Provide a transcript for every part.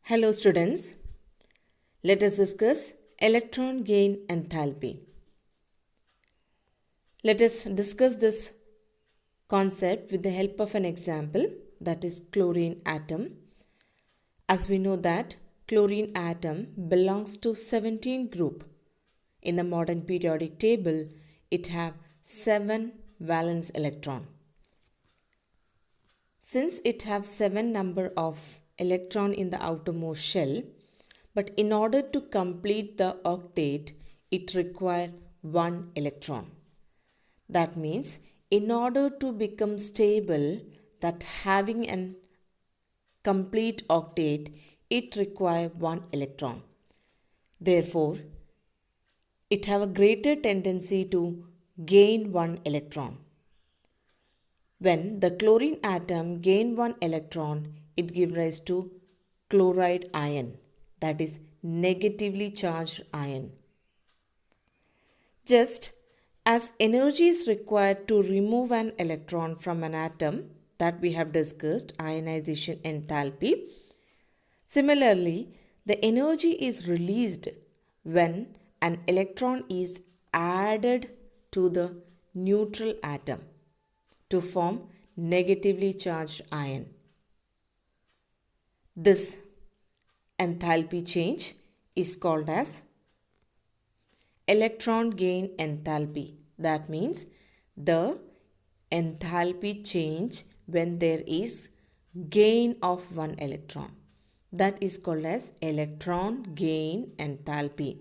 Hello students, let us discuss electron gain enthalpy. Let us discuss this concept with the help of an example, that is chlorine atom. As we know that chlorine atom belongs to 17 group. In the modern periodic table, it have 7 valence electron. Since it have 7 number of electron in the outermost shell, but in order to complete the octet, it require 1 electron. That means in order to become stable, that having an complete octet, it require 1 electron. Therefore, it have a greater tendency to gain 1 electron. When the chlorine atom gain 1 electron, it gives rise to chloride ion, that is negatively charged ion. Just as energy is required to remove an electron from an atom, that we have discussed, ionization enthalpy. Similarly, the energy is released when an electron is added to the neutral atom to form negatively charged ion. This enthalpy change is called as electron gain enthalpy. That means the enthalpy change when there is gain of 1 electron. That is called as electron gain enthalpy.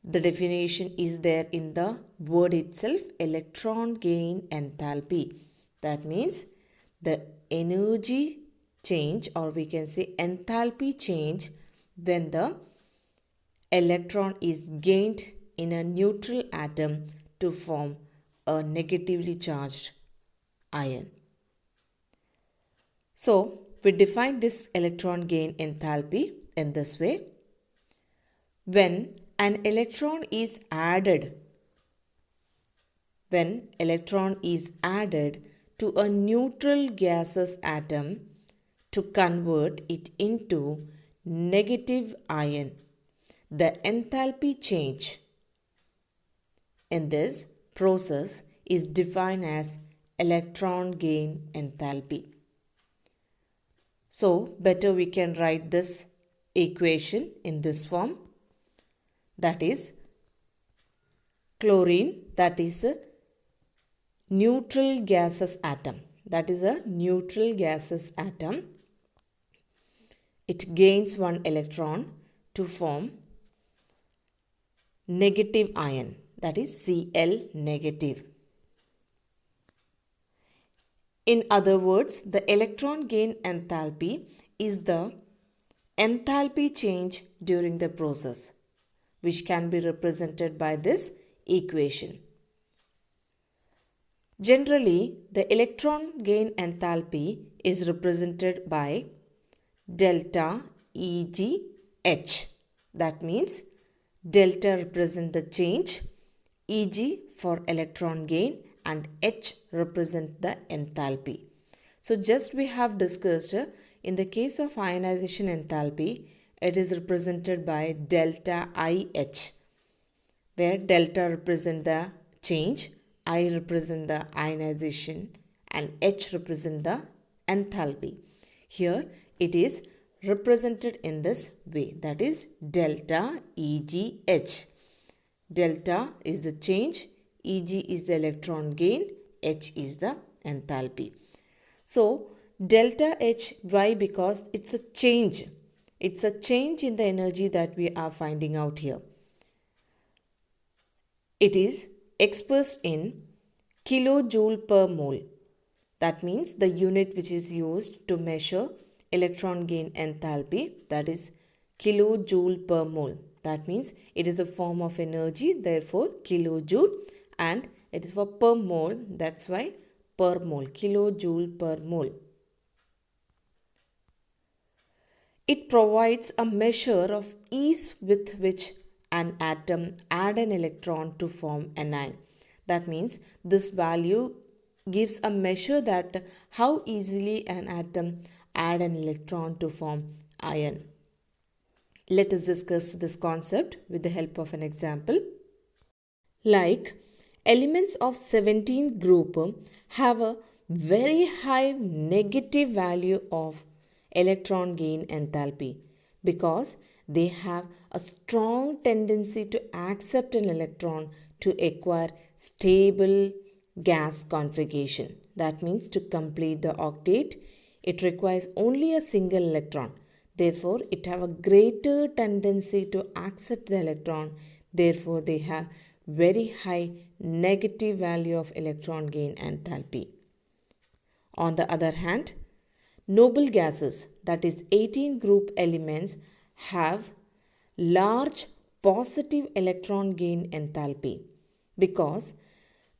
The definition is there in the word itself, electron gain enthalpy. That means the energy change, or we can say enthalpy change, when the electron is gained in a neutral atom to form a negatively charged ion. So, we define this electron gain enthalpy in this way. When an electron is added, to a neutral gaseous atom to convert it into negative ion, the enthalpy change in this process is defined as electron gain enthalpy. So, better we can write this equation in this form. That is chlorine, that is a neutral gaseous atom. It gains 1 electron to form negative ion, that is Cl negative. In other words, the electron gain enthalpy is the enthalpy change during the process, which can be represented by this equation. Generally, the electron gain enthalpy is represented by delta EgH. That means delta represents the change, Eg for electron gain, and H represent the enthalpy. So just we have discussed in the case of ionization enthalpy, it is represented by delta IH, where delta represent the change, I represent the ionization, and H represent the enthalpy. Here it is represented in this way, that is delta EgH. Delta is the change, Eg is the electron gain, H is the enthalpy. So delta H, why? Because it's a change. It's a change in the energy that we are finding out here. It is expressed in kilojoule per mole. That means the unit which is used to measure electron gain enthalpy, that is kilojoule per mole. That means it is a form of energy, therefore kilojoule, and it is for per mole, that's why per mole, kilojoule per mole. It provides a measure of ease with which an atom add an electron to form an ion. That means this value gives a measure that how easily an atom add an electron to form ion. Let us discuss this concept with the help of an example. Like elements of 17 group have a very high negative value of electron gain enthalpy because they have a strong tendency to accept an electron to acquire stable gas configuration. That means to complete the octet, it requires only a single electron. Therefore, it have a greater tendency to accept the electron. Therefore, they have very high negative value of electron gain enthalpy. On the other hand, noble gases, that is 18 group elements, have large positive electron gain enthalpy because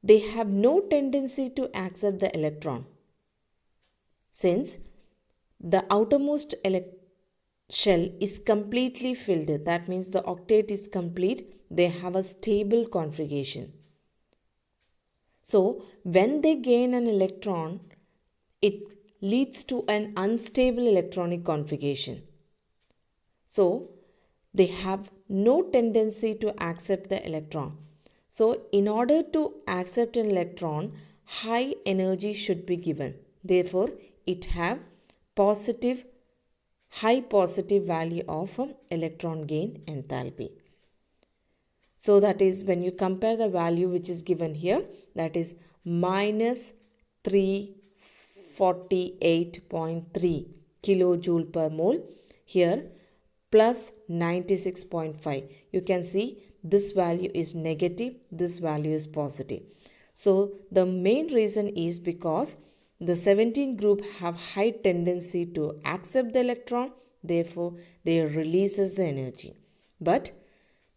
they have no tendency to accept the electron. Since the outermost shell is completely filled, that means the octet is complete, they have a stable configuration. So when they gain an electron, it leads to an unstable electronic configuration. So they have no tendency to accept the electron. So in order to accept an electron, high energy should be given. Therefore, it have high positive value of electron gain enthalpy. So that is when you compare the value which is given here, that is minus 348.3 kilojoule per mole, here plus 96.5. You can see this value is negative, this value is positive. So the main reason is because the 17 group have high tendency to accept the electron, therefore they releases the energy. But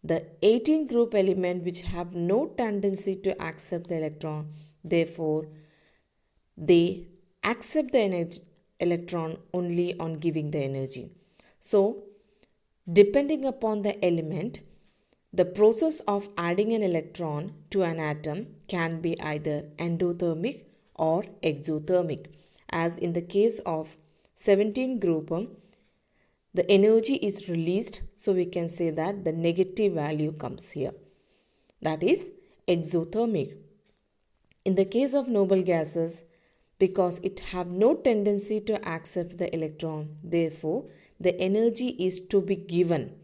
the 18 group element which have no tendency to accept the electron, therefore they accept the electron only on giving the energy. So depending upon the element, the process of adding an electron to an atom can be either endothermic or exothermic. As in the case of 17 group, the energy is released, so we can say that the negative value comes here. That is exothermic. In the case of noble gases, because it have no tendency to accept the electron, therefore the energy is to be given.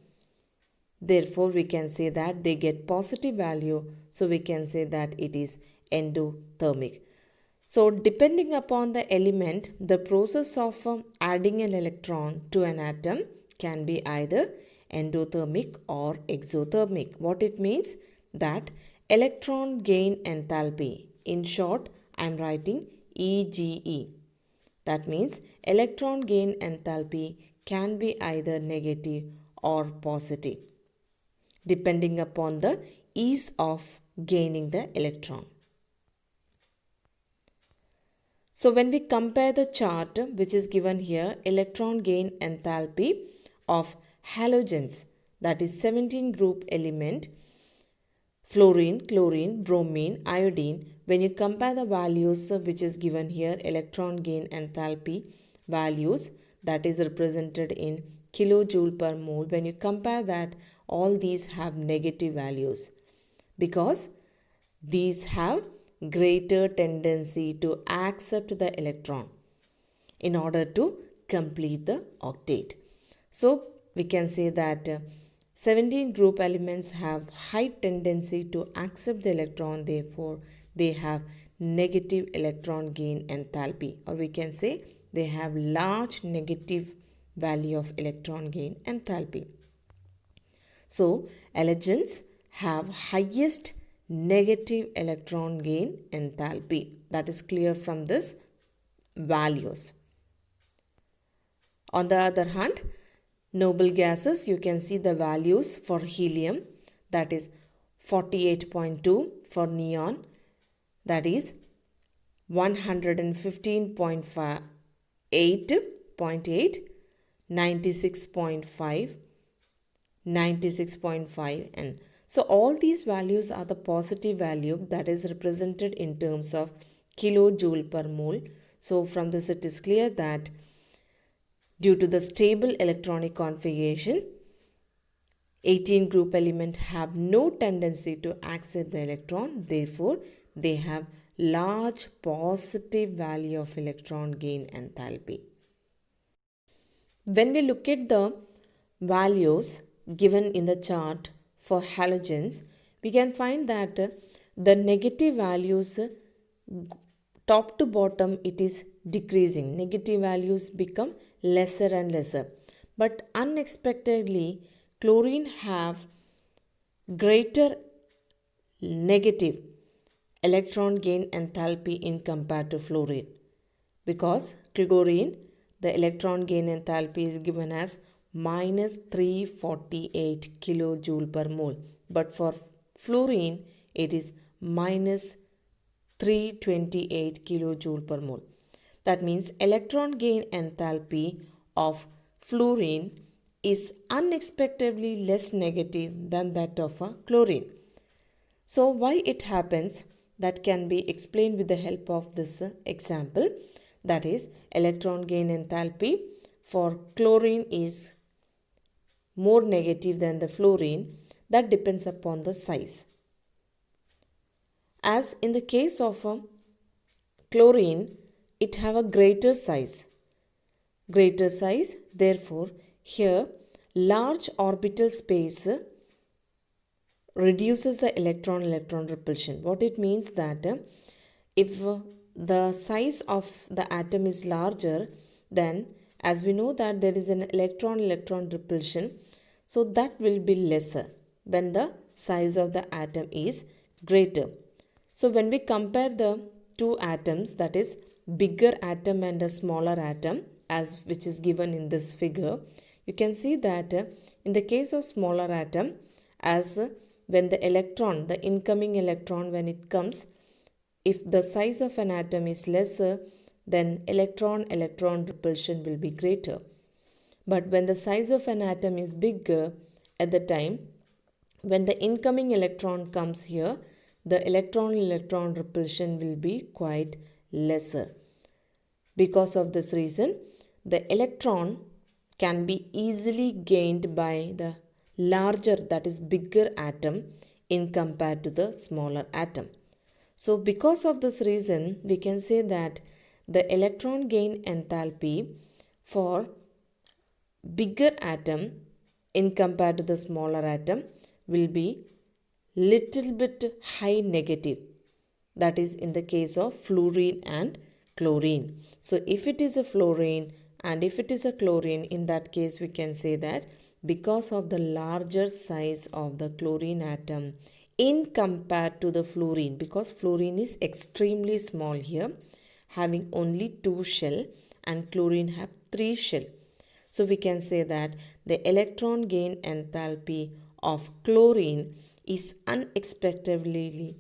Therefore, we can say that they get positive value, so we can say that it is endothermic. So depending upon the element, the process of adding an electron to an atom can be either endothermic or exothermic. What it means? That electron gain enthalpy. In short, I am writing EGE. That means electron gain enthalpy can be either negative or positive, depending upon the ease of gaining the electron. So when we compare the chart which is given here, electron gain enthalpy of halogens, that is 17 group element, fluorine, chlorine, bromine, iodine, when you compare the values which is given here, electron gain enthalpy values, that is represented in kilojoule per mole, when you compare that, all these have negative values because these have greater tendency to accept the electron in order to complete the octet. So we can say that 17 group elements have high tendency to accept the electron, therefore they have negative electron gain enthalpy, or we can say they have large negative value of electron gain enthalpy. So halogens have highest negative electron gain enthalpy. That is clear from this values. On the other hand, noble gases, you can see the values for helium, that is 48.2, for neon, that is 115.8, 96.5, 96.5, and so all these values are the positive value that is represented in terms of kilojoule per mole. So from this it is clear that Due to the stable electronic configuration, 18 group elements have no tendency to accept the electron. Therefore, they have large positive value of electron gain enthalpy. When we look at the values given in the chart for halogens, we can find that the negative values, top to bottom, it is decreasing. Negative values become lesser and lesser. But unexpectedly, chlorine have greater negative electron gain enthalpy in compared to fluorine, because chlorine, the electron gain enthalpy is given as minus 348 kilojoule per mole, but for fluorine it is minus 328 kilojoule per mole. That means electron gain enthalpy of fluorine is unexpectedly less negative than that of a chlorine. So why it happens, that can be explained with the help of this example. That is, electron gain enthalpy for chlorine is more negative than the fluorine. That depends upon the size. As in the case of chlorine, it have a greater size. Therefore, here large orbital space reduces the electron repulsion. What it means that if the size of the atom is larger, then as we know that there is an electron repulsion, so that will be lesser when the size of the atom is greater. So when we compare the two atoms, that is bigger atom and a smaller atom, as which is given in this figure, you can see that in the case of smaller atom, as when the electron, the incoming electron, when it comes, if the size of an atom is lesser, then electron repulsion will be greater. But when the size of an atom is bigger, at the time when the incoming electron comes here, the electron repulsion will be quite lesser. Because of this reason, the electron can be easily gained by the larger, that is bigger atom in compared to the smaller atom. So because of this reason, we can say that the electron gain enthalpy for bigger atom in compared to the smaller atom will be little bit high negative. That is in the case of fluorine and chlorine. So if it is a fluorine and if it is a chlorine, in that case we can say that because of the larger size of the chlorine atom in compared to the fluorine, because fluorine is extremely small here, having only 2 shell and chlorine have 3 shell. So we can say that the electron gain enthalpy of chlorine is unexpectedly,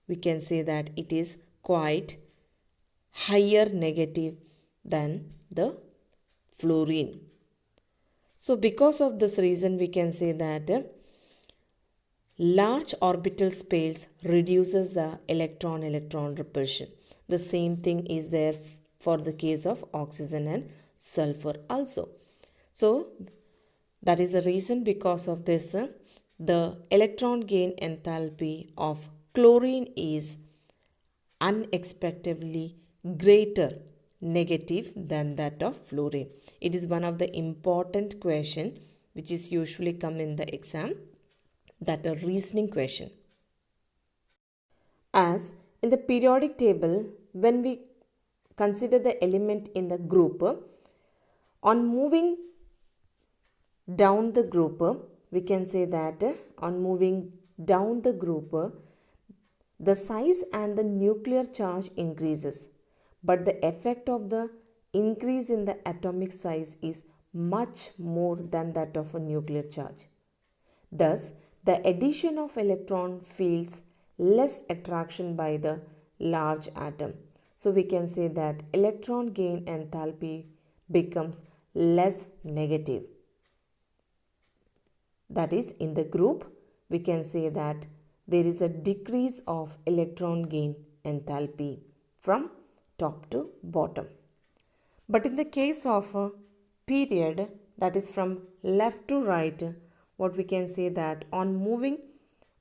we can say that it is quite higher negative than the fluorine. So because of this reason, we can say that large orbital space reduces the electron repulsion. The same thing is there for the case of oxygen and sulfur also. So that is the reason, because of this the electron gain enthalpy of chlorine is unexpectedly greater negative than that of fluorine. It is one of the important question which is usually come in the exam, that a reasoning question. As in the periodic table, when we consider the element in the group, on moving down the group, we can say that on moving down the group, the size and the nuclear charge increases, but the effect of the increase in the atomic size is much more than that of a nuclear charge. Thus, the addition of electron feels less attraction by the large atom. So we can say that electron gain enthalpy becomes less negative. That is, in the group, we can say that there is a decrease of electron gain enthalpy from top to bottom. But in the case of period, that is from left to right, what we can say that on moving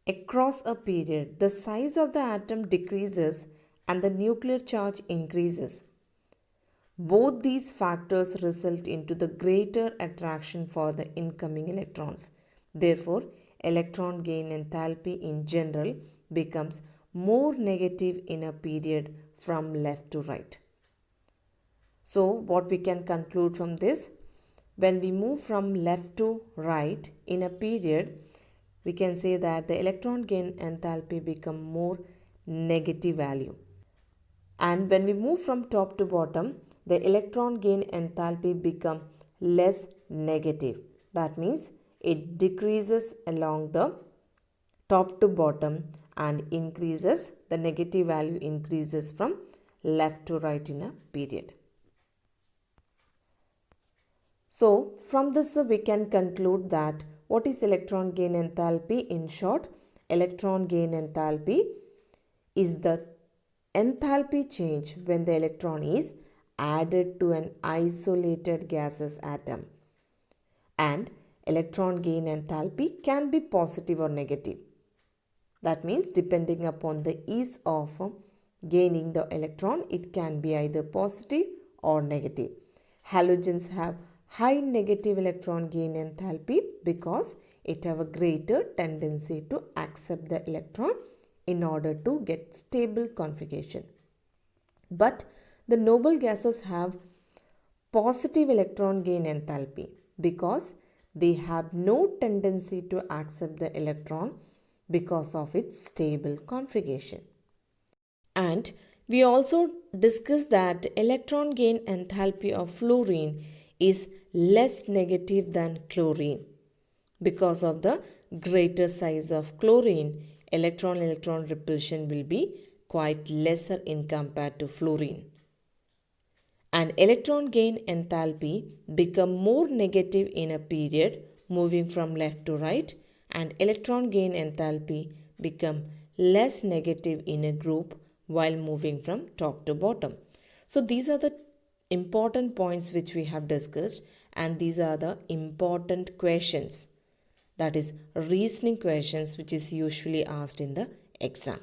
across a period, the size of the atom decreases and the nuclear charge increases. Both these factors result into the greater attraction for the incoming electrons. Therefore, electron gain enthalpy in general becomes more negative in a period from left to right. So, what we can conclude from this, when we move from left to right in a period, we can say that the electron gain enthalpy become more negative value. And when we move from top to bottom, the electron gain enthalpy become less negative. That means it decreases along the top to bottom and increases, the negative value increases from left to right in a period. So from this we can conclude that what is electron gain enthalpy? In short, electron gain enthalpy is the enthalpy change when the electron is added to an isolated gaseous atom. And electron gain enthalpy can be positive or negative. That means depending upon the ease of gaining the electron, it can be either positive or negative. Halogens have high negative electron gain enthalpy because it have a greater tendency to accept the electron in order to get stable configuration. But the noble gases have positive electron gain enthalpy because they have no tendency to accept the electron because of its stable configuration. And we also discussed that electron gain enthalpy of fluorine is less negative than chlorine. Because of the greater size of chlorine, electron-electron repulsion will be quite lesser in compared to fluorine. And electron gain enthalpy become more negative in a period moving from left to right, and electron gain enthalpy become less negative in a group while moving from top to bottom. So these are the important points which we have discussed, and these are the important questions, that is reasoning questions, which is usually asked in the exam.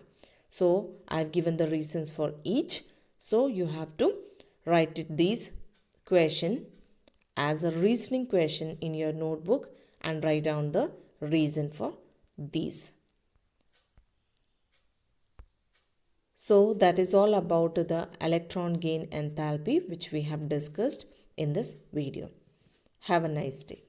So I have given the reasons for each, so you have to write these question as a reasoning question in your notebook and write down the reason for these. So that is all about the electron gain enthalpy which we have discussed in this video. Have a nice day.